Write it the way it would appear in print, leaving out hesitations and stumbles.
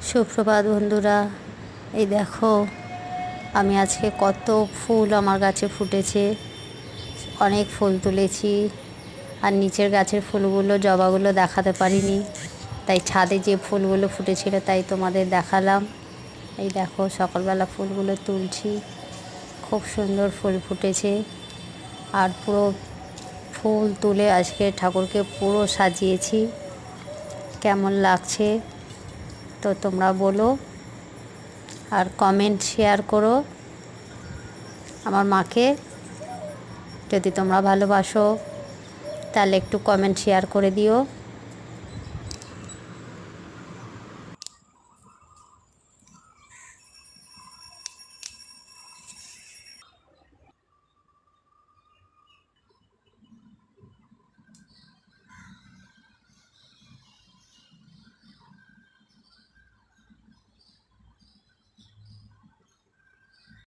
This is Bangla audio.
সুপ্রভাত বন্ধুরা, এই দেখো আমি আজকে কত ফুল আমার গাছে ফুটেছে। অনেক ফুল তুলেছি, আর নিচের গাছের ফুলগুলো জবাগুলো দেখাতে পারিনি, তাই ছাদে যে ফুলগুলো ফুটেছিল তাই তোমাদের দেখালাম। এই দেখো সকালবেলা ফুলগুলো তুলছি, খুব সুন্দর ফুল ফুটেছে। আর পুরো ফুল তুলে আজকে ঠাকুরকে পুরো সাজিয়েছি। কেমন লাগছে তো তোমরা বলো, আর কমেন্ট শেয়ার করো। আমার মাকে যদি তোমরা ভালোবাসো তাহলে একটু কমেন্ট শেয়ার করে দিও।